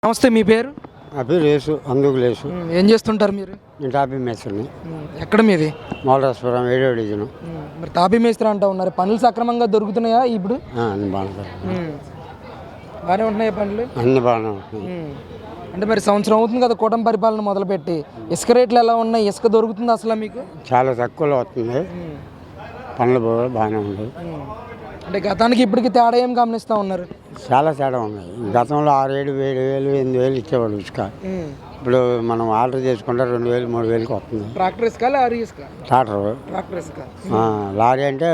నమస్తే, మీ పేరు? నా పేరు యేసు, అందుకు లేసు. ఏం చేస్తుంటారు మీరు? నేను టాపీ మేస్త్రిని. ఎక్కడ మీది? మౌలరాజపురం 7వ డివిజను. మరి టాపీ మేస్త్రి అంటూ ఉన్నారు, పనులు సక్రమంగా దొరుకుతున్నాయా ఇప్పుడు? అన్ని బాగానే బాగానే ఉంటున్నాయి పనులు? అన్ని బాగానే ఉంటున్నాయి. అంటే మరి సంవత్సరం అవుతుంది కదా కూటమి పరిపాలన మొదలుపెట్టి, ఇసుక రేట్లు ఎలా ఉన్నాయి? ఇసుక దొరుకుతుంది అసలు మీకు? చాలా తక్కువలో వస్తుంది, పనులు బాగానే ఉన్నాయి. అంటే గతానికి ఇప్పటికి తేడా ఏం గమనిస్తూ ఉన్నారు? చాలా తేడా ఉన్నాయి. గతంలో 6, 7, 7,000, 8,000 ఇచ్చేవాడు ఇసుక. ఇప్పుడు మనం ఆర్డర్ చేసుకుంటే 2,000, 3,000కి వస్తుంది. ట్రాక్టర్ ఇసుక, లారీ ఇసుక? ట్రాక్టర్ ఇసుక. లారీ అంటే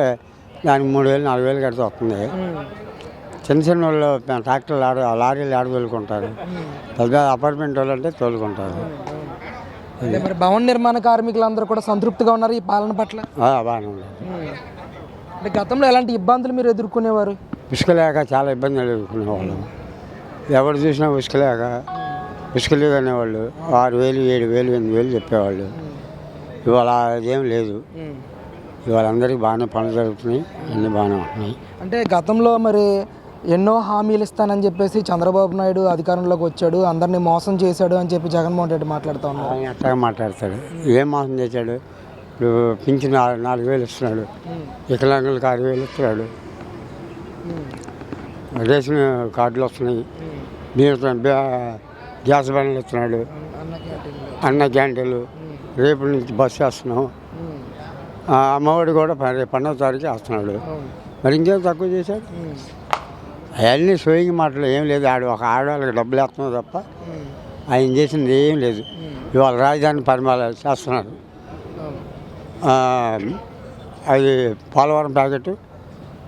దానికి 3,000, 4,000 కడితే వస్తుంది. చిన్న చిన్న వాళ్ళు ట్రాక్టర్లు లారీలు తోలుకుంటారు. పెద్ద అపార్ట్మెంట్ వాళ్ళు అంటే తోలుకుంటారు. అంటే మరి భవన నిర్మాణ కార్మికులందరూ కూడా సంతృప్తిగా ఉన్నారు ఈ పాలన పట్ల? బాగానే ఉంది. అంటే గతంలో ఎలాంటి ఇబ్బందులు మీరు ఎదుర్కొనేవారు? ఇసుక లేక చాలా ఇబ్బందులు ఎదుర్కొనేవాళ్ళం. ఎవరు చూసినా ఇసుక లేక ఇసుక లేదనేవాళ్ళు. 6,000, 7,000, 8,000 చెప్పేవాళ్ళు. ఇవాళ అదేం లేదు. ఇవాళ అందరికీ బాగానే పనులు జరుగుతున్నాయి, అన్నీ బాగానే ఉంటున్నాయి. అంటే గతంలో మరి ఎన్నో హామీలు ఇస్తానని చెప్పేసి చంద్రబాబు నాయుడు అధికారంలోకి వచ్చాడు, అందరినీ మోసం చేశాడు అని చెప్పి జగన్మోహన్ రెడ్డి మాట్లాడుతూ ఉన్నారు. ఆయన అట్టగా మాట్లాడతాడు. ఏం మోసం చేశాడు? ఇప్పుడు పింఛన్ 4,000 ఇస్తున్నాడు, వికలాంగులకు 6,000 ఇస్తున్నాడు, రేషన్ కార్డులు వస్తున్నాయి, గ్యాస్ బండ్లు ఇస్తున్నాడు, అన్న క్యాంటీన్లు, రేపు నుంచి బస్సు వేస్తున్నాం, అమ్మఒడి కూడా 12వ తారీఖు వేస్తున్నాడు. మరి ఇంకేం తక్కువ చేశాడు? అవన్నీ సోయింగ్ మాటలు ఏం లేదు. ఒక ఆడవాళ్ళకి డబ్బులు వేస్తున్నావు తప్ప ఆయన చేసింది ఏం లేదు. ఇవాళ రాజధాని పరిమాణాలు చేస్తున్నారు. అది పోలవరం ప్యాకెట్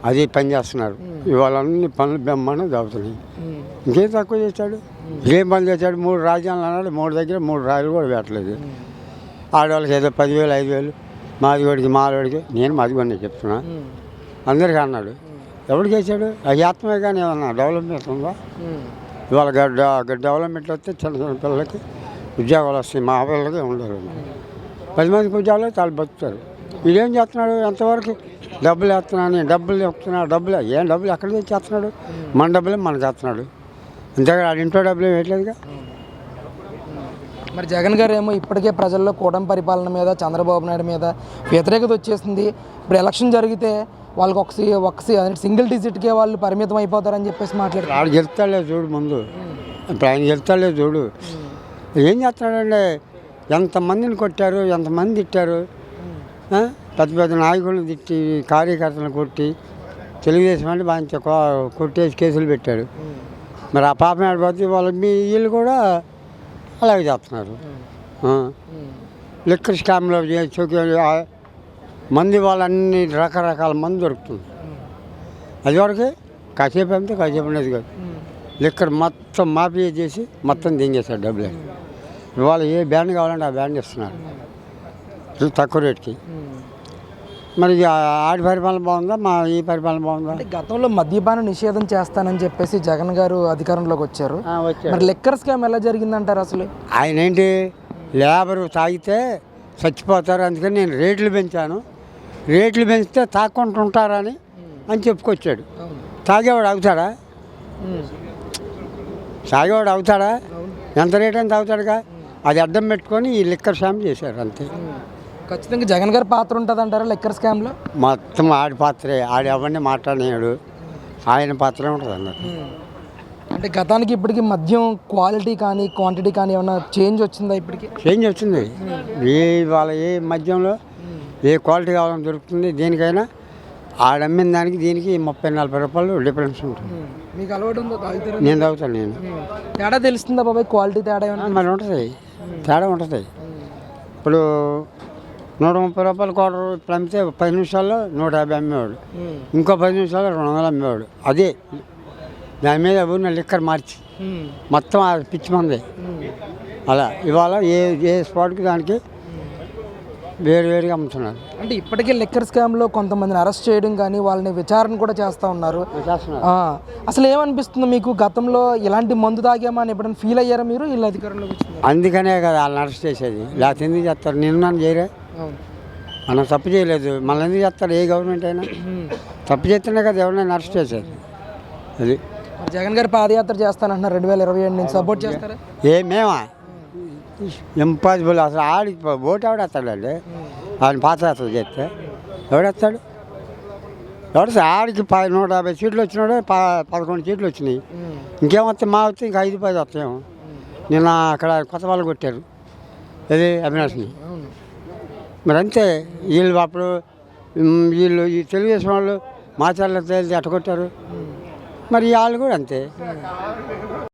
అది పని చేస్తున్నారు. ఇవాళ అన్ని పనులు బెమ్మను జరుగుతున్నాయి. ఇంకేం తక్కువ చేశాడు? ఏం పని చేశాడు? 3 రాజధానులు అన్నాడు, 3 దగ్గర 3 రాయలు కూడా పెట్టలేదు. ఆడవాళ్ళకి ఏదో 10,000, 5,000, మాదిగోడికి మాలోడికి, నేను మాదిగోడిని చెప్తున్నా, అందరికీ అన్నాడు. ఎవరికి వేసాడు? అది ఆత్మే కానీ ఏమన్నా డెవలప్మెంట్ ఉందా? ఇవాళ డెవలప్మెంట్ వస్తే చిన్న చిన్న పిల్లలకి ఉద్యోగాలు వస్తాయి, మా పిల్లలకి ఉండరు. 10 మందికి ఉద్యోగాలు చాలా బతుకుతారు. వీడేం చేస్తున్నాడు? ఎంతవరకు డబ్బులు వేస్తున్నాను, డబ్బులు ఏం డబ్బులు ఎక్కడ తెచ్చేస్తున్నాడు? మన డబ్బులే మనకు వేస్తున్నాడు, అంతేగా. ఆడ ఇంట్లో డబ్బులు ఏం వేయట్లేదుగా. మరి జగన్ గారు ఏమో ఇప్పటికే ప్రజల్లో కూటమి పరిపాలన మీద, చంద్రబాబు నాయుడు మీద వ్యతిరేకత వచ్చేసింది. ఇప్పుడు ఎలక్షన్ జరిగితే వాళ్ళకి ఒక సింగిల్ డిజిట్కే వాళ్ళు పరిమితం అయిపోతారని చెప్పేసి మాట్లాడుతారు. ఆడు గెలుస్తాడే చూడు ముందు. ఇప్పుడు ఆయన గెలుస్తాడే చూడు. ఏం చేస్తున్నాడండి? ఎంతమందిని కొట్టారు, ఎంతమంది తిట్టారు. పెద్ద పెద్ద నాయకులను తిట్టి, కార్యకర్తలను కొట్టి, తెలుగుదేశం అంటే బాగా కొట్టేసి కేసులు పెట్టాడు. మరి ఆ పాపం ఆడిపోతే వాళ్ళు వీళ్ళు కూడా అలాగే చేస్తున్నారు. లిక్కర్ స్కామ్లో మంది వాళ్ళన్ని రకరకాల మంది దొరుకుతుంది. అది వరకు కాసేపు అంతే, కాసేపు అనేది కాదు. లిక్కర్ మొత్తం మాఫియా చేసి మొత్తం దింగేశాడు డబ్బులు. ఇవాళ ఏ బ్యాండ్ కావాలంటే ఆ బ్యాండ్ ఇస్తున్నారు తక్కువ రేటుకి. మరి ఆడి పరిపాలన బాగుందా, ఈ పరిపాలన బాగుందా? గతంలో మద్యపాన నిషేధం చేస్తానని చెప్పేసి జగన్ గారు అధికారంలోకి వచ్చారు. మరి లిక్కర్ స్కామ్ ఎలా జరిగిందంటారు అసలు? ఆయన ఏంటి, లేబరు తాగితే చచ్చిపోతారు, అందుకని నేను రేట్లు పెంచాను, రేట్లు పెంచితే తాక్కుంటూ ఉంటారని చెప్పుకొచ్చాడు. తాగేవాడు అవుతాడా? ఎంత రేట్ అని తాగుతాడుగా. అది అడ్డం పెట్టుకొని ఈ లిక్కర్ స్కామ్ చేశారు అంతే. ఖచ్చితంగా జగన్ గారి పాత్ర ఉంటుంది అంటారా లిక్కర్ స్కామ్లో? మొత్తం ఆడి పాత్రే. ఎవరిని మాట్లాడినాడు, ఆయన పాత్రే ఉంటుంది అన్నట్టు. అంటే గతానికి ఇప్పటికి మద్యం క్వాలిటీ కానీ క్వాంటిటీ కానీ ఏమైనా చేంజ్ వచ్చిందా? ఇప్పటికి చేంజ్ వచ్చింది. వాళ్ళ ఏ మద్యంలో ఏ క్వాలిటీ కావాలని దొరుకుతుంది. దేనికైనా ఆడమ్మిన దానికి దీనికి 30-40 రూపాయలు డిఫరెన్స్ ఉంటుంది. మీకు అలవాటు ఉందో? నేను తాగుతాను. నేను తేడా తెలుస్తుందా బాబాయ్? క్వాలిటీ తేడా ఏమన్నా? మరి ఉంటుంది, తేడా ఉంటుంది. ఇప్పుడు 130 రూపాయలు క్వార్టర్ ఇప్పుడు అమ్మితే 10 నిమిషాల్లో 150 అమ్మేవాడు, ఇంకో 10 నిమిషాల్లో 200 అమ్మేవాడు. అదే దాని మీద ఉన్న లిక్కర్ మార్చి మొత్తం ఆ పిచ్చి మంది అలా. ఇవాళ ఏ స్పాట్కి దానికి వేరువేరుగా అమ్ముతున్నారు. అంటే ఇప్పటికే లిక్కర్ స్కామ్లో కొంతమందిని అరెస్ట్ చేయడం కానీ వాళ్ళని విచారణ కూడా చేస్తూ ఉన్నారు. అసలు ఏమనిపిస్తుంది మీకు? గతంలో ఇలాంటి మందు తాగామా అని ఎప్పుడైనా ఫీల్ అయ్యారా మీరు వీళ్ళ అధికారంలోకి వచ్చింది? అందుకనే కదా వాళ్ళని అరెస్ట్ చేసేది. లేకపోతే ఎందుకు చేస్తారు? నిన్న చేయరే, మనం తప్పు చేయలేదు, మళ్ళీ ఎందుకు చేస్తారు? ఏ గవర్నమెంట్ అయినా తప్పు చేస్తేనే కదా ఎవరినైనా అరెస్ట్ చేసేది. అది మరి జగన్ గారి పాదయాత్ర చేస్తానంటున్నారు 2027 నుంచి సపోర్ట్ చేస్తారా? మేమా ఇంపాసిబుల్ అసలు ఆడికి ఓటు ఎవడేస్తాడండి? ఆయన పాదయాత్ర చేస్తే ఎవడేస్తాడు? ఎవరు ఆడికి 150 సీట్లు వచ్చినాడు, 11 సీట్లు వచ్చినాయి. ఇంకేమొస్తాయి? మా వస్తే ఇంకా 5-10 వస్తాయేమో. నిన్న అక్కడ కొత్త వాళ్ళు కొట్టారు అది అవినాష్ని. మరి అంతే. వీళ్ళు అప్పుడు వీళ్ళు ఈ తెలుగుదేశం వాళ్ళు మాచార్ల తేలితే ఎట్ట కొట్టారు, మరి వాళ్ళు కూడా అంతే.